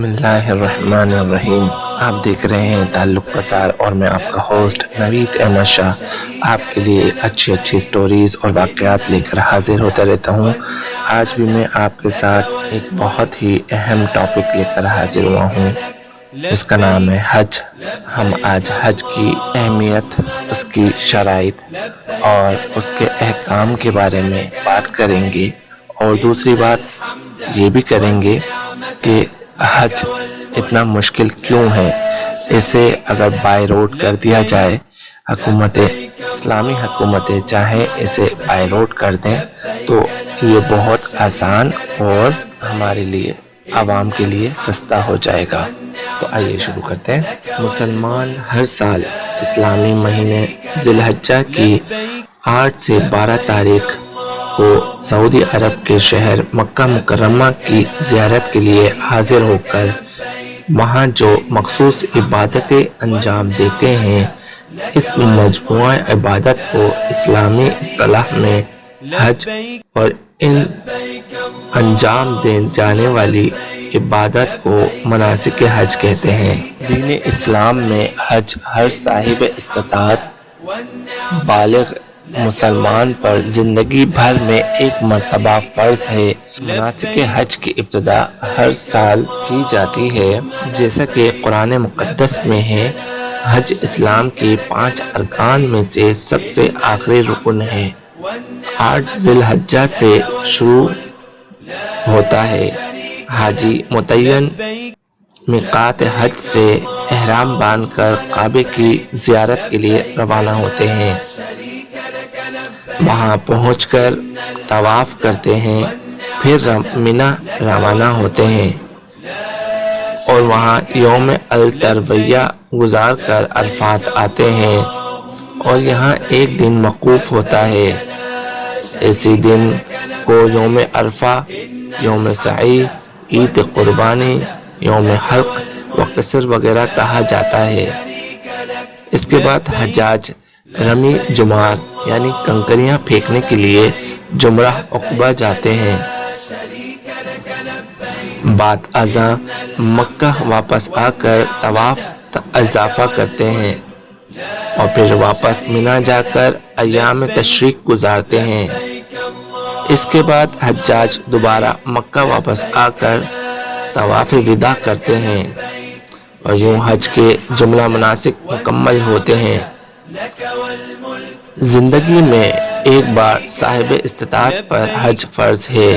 بسم اللہ الرحمن الرحیم۔ آپ دیکھ رہے ہیں تعلق پسار اور میں آپ کا ہوسٹ نوید احمد شاہ آپ کے لیے اچھی سٹوریز اور واقعات لے کر حاضر ہوتا رہتا ہوں۔ آج بھی میں آپ کے ساتھ ایک بہت ہی اہم ٹاپک لے کر حاضر ہوا ہوں، اس کا نام ہے حج۔ ہم آج حج کی اہمیت، اس کی شرائط اور اس کے احکام کے بارے میں بات کریں گے، اور دوسری بات یہ بھی کریں گے کہ حج اتنا مشکل کیوں ہے۔ اسے اگر بائی روڈ کر دیا جائے، اسلامی حکومتیں چاہیں اسے بائی روڈ کر دیں تو یہ بہت آسان اور ہمارے لیے، عوام کے لیے سستا ہو جائے گا۔ تو آئیے شروع کرتے ہیں۔ مسلمان ہر سال اسلامی مہینے ذی الحجہ کی 8 سے 12 تاریخ کو سعودی عرب کے شہر مکہ مکرمہ کی زیارت کے لیے حاضر ہو کر وہاں جو مخصوص عبادتیں انجام دیتے ہیں، اس مجموعہ عبادت کو اسلامی اصطلاح میں حج اور ان انجام دے جانے والی عبادت کو مناسک حج کہتے ہیں۔ دین اسلام میں حج ہر صاحب استطاعت بالغ مسلمان پر زندگی بھر میں ایک مرتبہ فرض ہے۔ مناسک حج کی ابتدا ہر سال کی جاتی ہے، جیسا کہ قرآن مقدس میں ہے۔ حج اسلام کے 5 ارکان میں سے سب سے آخری رکن ہے۔ 8 ذی الحجہ سے شروع ہوتا ہے۔ حاجی متعین میقات حج سے احرام باندھ کر کعبے کی زیارت کے لیے روانہ ہوتے ہیں۔ وہاں پہنچ کر طواف کرتے ہیں، پھر منی روانہ ہوتے ہیں اور وہاں یوم الترویہ گزار کر عرفات آتے ہیں اور یہاں ایک دن موقوف ہوتا ہے۔ اسی دن کو یوم عرفہ، یوم سعی، عید قربانی، یوم حلق و قصر وغیرہ کہا جاتا ہے۔ اس کے بعد حجاج رمی جمار یعنی کنکریاں پھینکنے کے لیے جمرہ عقبہ جاتے ہیں۔ بعد ازاں مکہ واپس آ کر طواف اضافہ کرتے ہیں اور پھر واپس منی جا کر ایام تشریق گزارتے ہیں۔ اس کے بعد حجاج دوبارہ مکہ واپس آ کر طواف وداع کرتے ہیں اور یوں حج کے جملہ مناسک مکمل ہوتے ہیں۔ زندگی میں ایک بار صاحب استطاعت پر حج فرض ہے۔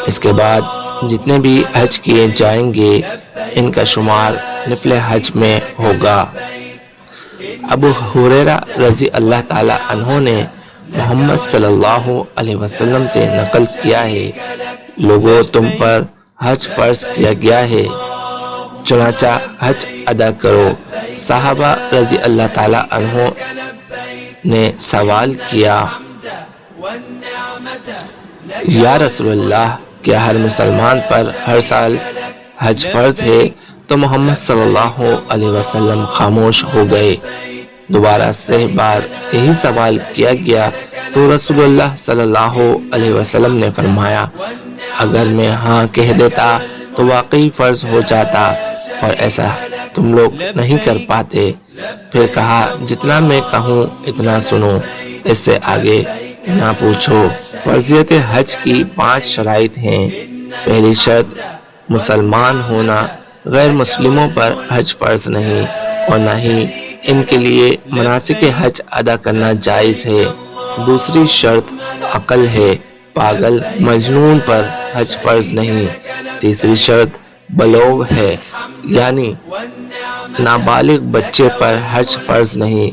اس کے بعد جتنے بھی حج کیے جائیں گے ان کا شمار نفل حج میں ہوگا۔ ابو ہریرہ رضی اللہ تعالی عنہ نے محمد صلی اللہ علیہ وسلم سے نقل کیا ہے، لوگوں تم پر حج فرض کیا گیا ہے، چنانچہ حج ادا کرو۔ صحابہ رضی اللہ تعالی عنہ نے سوال کیا، یا رسول اللہ، کیا ہر مسلمان پر ہر سال حج فرض ہے؟ تو محمد صلی اللہ علیہ وسلم خاموش ہو گئے۔ دوبارہ 6 بار یہی سوال کیا گیا تو رسول اللہ صلی اللہ علیہ وسلم نے فرمایا، اگر میں ہاں کہہ دیتا تو واقعی فرض ہو جاتا، اور ایسا تم لوگ نہیں کر پاتے۔ پھر کہا، جتنا میں کہوں اتنا سنو، اس سے آگے نہ پوچھو۔ فرضیت حج کی 5 شرائط ہیں۔ پہلی شرط مسلمان ہونا، غیر مسلموں پر حج فرض نہیں اور نہ ہی ان کے لیے مناسک حج ادا کرنا جائز ہے۔ دوسری شرط عقل ہے، پاگل مجنون پر حج فرض نہیں۔ تیسری شرط بلوغ ہے، یعنی نابالغ بچے پر حج فرض نہیں۔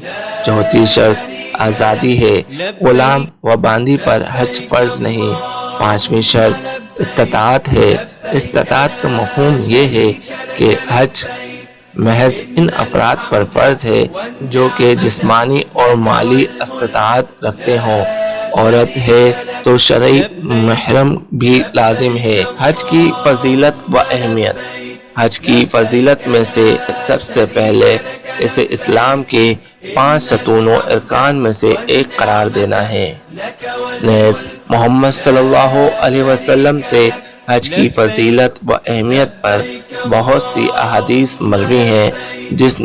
چوتھی شرط آزادی ہے، غلام و باندی پر حج فرض نہیں۔ پانچویں شرط استطاعت ہے۔ استطاعت کا مفہوم یہ ہے کہ حج محض ان افراد پر فرض ہے جو کہ جسمانی اور مالی استطاعت رکھتے ہوں۔ عورت ہے تو شرعی محرم بھی لازم ہے۔ حج کی فضیلت و اہمیت۔ حج کی فضیلت میں سے سب سے پہلے اسے اسلام کے 5 ستون و ارکان میں سے ایک قرار دینا ہے۔ نیز محمد صلی اللہ علیہ وسلم سے حج کی فضیلت و اہمیت پر بہت سی احادیث مروی ہیں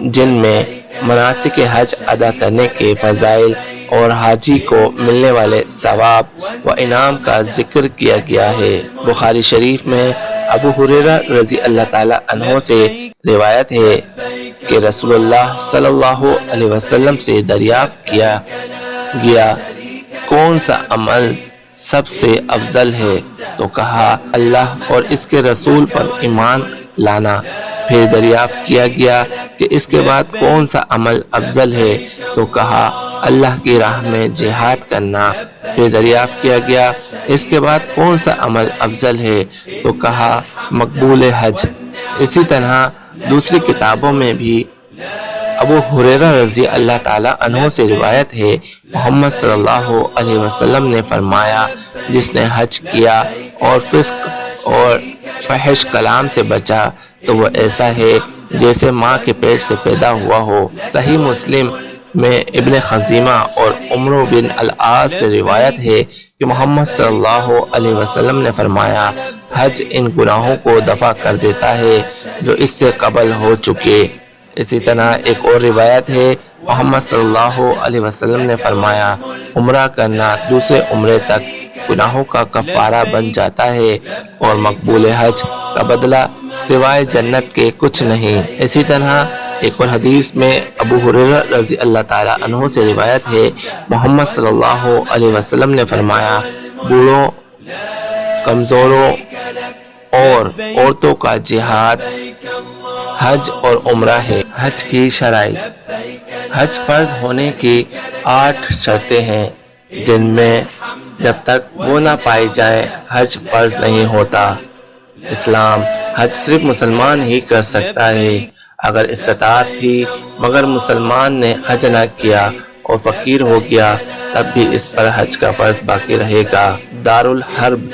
جن میں مناسک حج ادا کرنے کے فضائل اور حاجی کو ملنے والے ثواب و انعام کا ذکر کیا گیا ہے۔ بخاری شریف میں ابو ہریرہ رضی اللہ تعالیٰ عنہ سے روایت ہے کہ رسول اللہ صلی اللہ علیہ وسلم سے دریافت کیا گیا کون سا عمل سب سے افضل ہے؟ تو کہا اللہ اور اس کے رسول پر ایمان لانا۔ پھر دریافت کیا گیا کہ اس کے بعد کون سا عمل افضل ہے؟ تو کہا اللہ کی راہ میں جہاد کرنا۔ پھر دریافت کیا گیا اس کے بعد کون سا عمل افضل ہے؟ تو کہا مقبول حج۔ اسی طرح دوسری کتابوں میں بھی ابو ہریرہ رضی اللہ تعالیٰ عنہ سے روایت ہے محمد صلی اللہ علیہ وسلم نے فرمایا جس نے حج کیا اور فسق اور فحش کلام سے بچا تو وہ ایسا ہے جیسے ماں کے پیٹ سے پیدا ہوا ہو۔ صحیح مسلم میں ابن خزیمہ اور عمرو بن العاص سے روایت ہے کہ محمد صلی اللہ علیہ وسلم نے فرمایا حج ان گناہوں کو دفع کر دیتا ہے جو اس سے قبل ہو چکے۔ اسی طرح ایک اور روایت ہے محمد صلی اللہ علیہ وسلم نے فرمایا عمرہ کرنا دوسرے عمرے تک گناہوں کا کفارہ بن جاتا ہے اور مقبول حج کا بدلہ سوائے جنت کے کچھ نہیں۔ اسی طرح ایک اور حدیث میں ابو ہریرہ رضی اللہ تعالیٰ عنہ سے روایت ہے محمد صلی اللہ علیہ وسلم نے فرمایا بوڑھوں، کمزوروں اور عورتوں کا جہاد حج اور عمرہ ہے۔ حج کی شرائط۔ حج فرض ہونے کی 8 شرطیں ہیں جن میں جب تک وہ نہ پائی جائیں حج فرض نہیں ہوتا۔ اسلام۔ حج صرف مسلمان ہی کر سکتا ہے۔ اگر استطاعت تھی مگر مسلمان نے حج نہ کیا اور فقیر ہو گیا تب بھی اس پر حج کا فرض باقی رہے گا۔ دارالحرب۔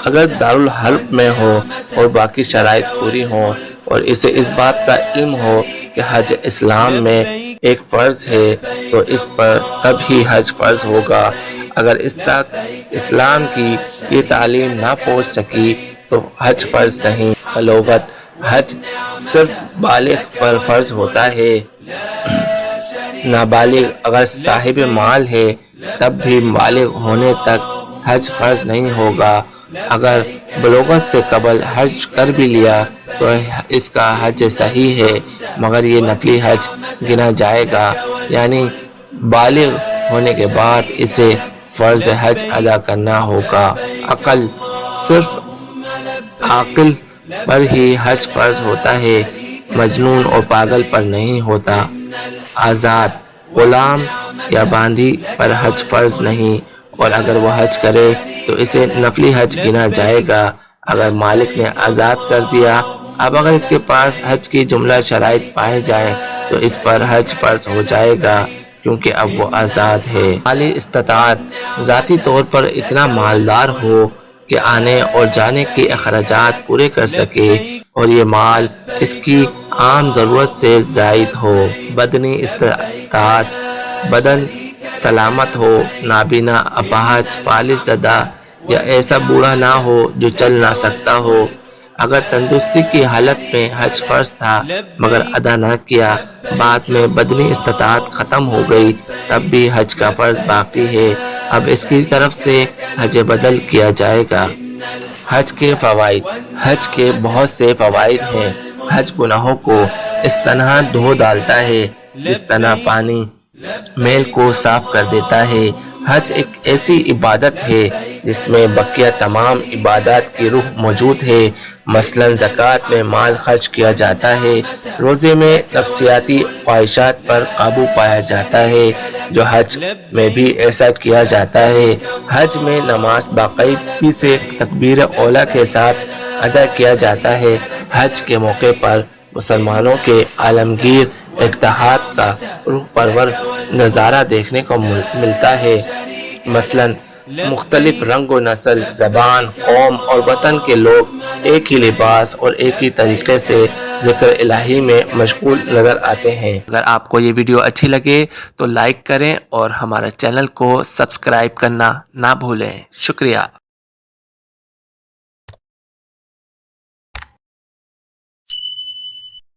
اگر دارالحرب میں ہو اور باقی شرائط پوری ہوں اور اسے اس بات کا علم ہو کہ حج اسلام میں ایک فرض ہے تو اس پر تب ہی حج فرض ہوگا۔ اگر اس تک اسلام کی یہ تعلیم نہ پہنچ سکی تو حج فرض نہیں۔ بلوغت۔ حج صرف بالغ پر فرض ہوتا ہے۔ نابالغ اگر صاحب مال ہے تب بھی بالغ ہونے تک حج فرض نہیں ہوگا۔ اگر بلوغت سے قبل حج کر بھی لیا تو اس کا حج صحیح ہے مگر یہ نفلی حج گنا جائے گا، یعنی بالغ ہونے کے بعد اسے فرض حج ادا کرنا ہوگا۔ عقل۔ صرف عاقل پر ہی حج فرض ہوتا ہے، مجنون اور پاگل پر نہیں ہوتا۔ آزاد۔ غلام یا باندھی پر حج فرض نہیں اور اگر وہ حج کرے تو اسے نفلی حج گنا جائے گا اگر مالک نے آزاد کر دیا۔ اب اگر اس کے پاس حج کی جملہ شرائط پائے جائیں تو اس پر حج فرض ہو جائے گا کیونکہ اب وہ آزاد ہے۔ مالی استطاعت۔ ذاتی طور پر اتنا مالدار ہو کہ آنے اور جانے کے اخراجات پورے کر سکے اور یہ مال اس کی عام ضرورت سے زائد ہو۔ بدنی استطاعت۔ بدن سلامت ہو، نابینا، اپاہج، فالج زدہ یا ایسا بوڑھا نہ ہو جو چل نہ سکتا ہو۔ اگر تندرستی کی حالت میں حج فرض تھا مگر ادا نہ کیا، بعد میں بدنی استطاعت ختم ہو گئی تب بھی حج کا فرض باقی ہے، اب اس کی طرف سے حج بدل کیا جائے گا۔ حج کے فوائد۔ حج کے بہت سے فوائد ہیں۔ حج گناہوں کو اس طرح دھو ڈالتا ہے جس طرح پانی میل کو صاف کر دیتا ہے۔ حج ایک ایسی عبادت ہے جس میں بقیہ تمام عبادات کی روح موجود ہے، مثلاً زکوٰۃ میں مال خرچ کیا جاتا ہے، روزے میں نفسیاتی خواہشات پر قابو پایا جاتا ہے جو حج میں بھی ایسا کیا جاتا ہے۔ حج میں نماز باقاعدگی سے تکبیر اولیٰ کے ساتھ ادا کیا جاتا ہے۔ حج کے موقع پر مسلمانوں کے عالمگیر اتحاد کا روح پرور نظارہ دیکھنے کو ملتا ہے، مثلاً مختلف رنگ و نسل، زبان، قوم اور وطن کے لوگ ایک ہی لباس اور ایک ہی طریقے سے ذکر الہی میں مشغول نظر آتے ہیں۔ اگر آپ کو یہ ویڈیو اچھی لگے تو لائک کریں اور ہمارے چینل کو سبسکرائب کرنا نہ بھولیں۔ شکریہ۔